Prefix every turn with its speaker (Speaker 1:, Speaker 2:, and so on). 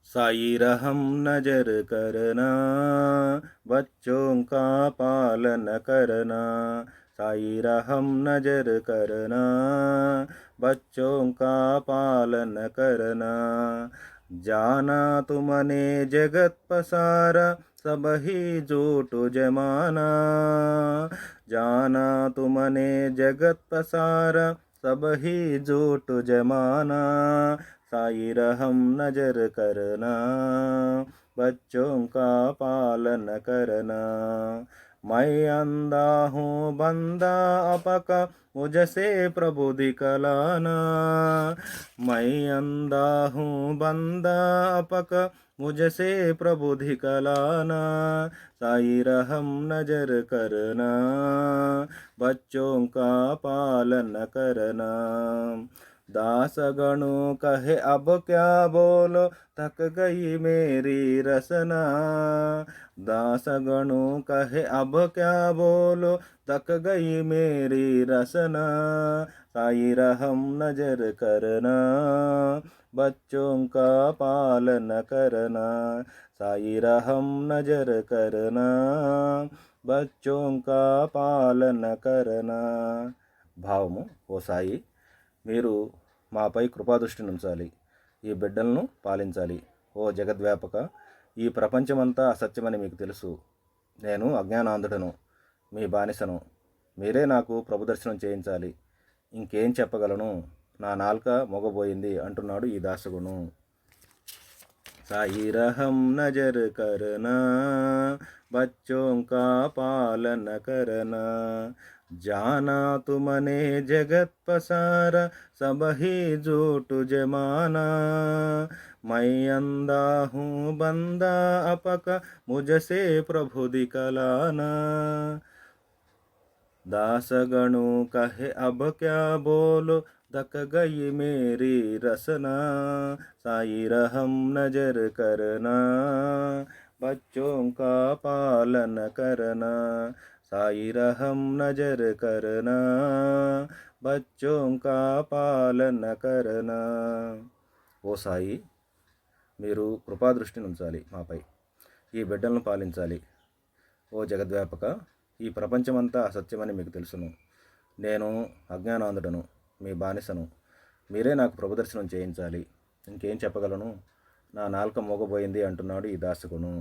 Speaker 1: साई रहम नजर करना, बच्चों का पालन करना। साई रहम नजर करना, बच्चों का पालन करना। जाना तुमने जगत पसारा, सब ही झूठ जमाना। जाना तुमने जगत पसारा, सब ही झूठ जमाना। साई रहम नजर करना, बच्चों का पालन करना। मैं अंधा हूँ बंदा आपका, मुझसे प्रभु दिखलाना। मैं अंधा हूँ बंदा आपका, मुझसे प्रभु दिखलाना। साई रहम नजर करना, बच्चों का पालन करना। दासगणों कहे अब क्या बोलो, थक गई मेरी रसना। दासगणों कहे अब क्या बोलो, थक गई मेरी रसना। साई रहम नजर करना, बच्चों का पालन करना। साई रहम नजर करना, बच्चों का పాలన करना। భావము, ఓ సాయి, మీరు మాపై కృపాదృష్టిని ఉంచాలి, ఈ బిడ్డలను పాలించాలి. ఓ జగద్వ్యాపక, ఈ ప్రపంచమంతా అసత్యమని మీకు తెలుసు. నేను అజ్ఞానాంధుడను, మీ బానిసను. మీరే నాకు ప్రభుదర్శనం చేయించాలి. ఇంకేం చెప్పగలను, నా నాలుక మొగబోయింది అంటున్నాడు ఈ దాసగును. साई रहम नजर करना, बच्चों का पालन करना। जाना तुमने जगत पसारा, सब ही झूठ जमाना। मैं अंधा हूँ बंदा आपका, मुझसे प्रभु दिखलाना। दासगणों कहे अब क्या बोलो, थक गई मेरी रसना। साई रहम नजर करना, बच्चों का पालन करना। साई रहम नजर करना, बच्चों का पालन करना। ఓ సాయి, మీరు కృపాదృష్టిని ఉంచాలి మాపై, ఈ బిడ్డలను పాలించాలి. ఓ జగద్వ్యాపక, ఈ ప్రపంచమంతా అసత్యమని మీకు తెలుసును. నేను అజ్ఞానాంధుడను, మీ బానిసను. మీరే నాకు ప్రభుదర్శనం చేయించాలి. ఇంకేం చెప్పగలను, నా నాలుక మోగబోయింది అంటున్నాడు ఈ దాసకును.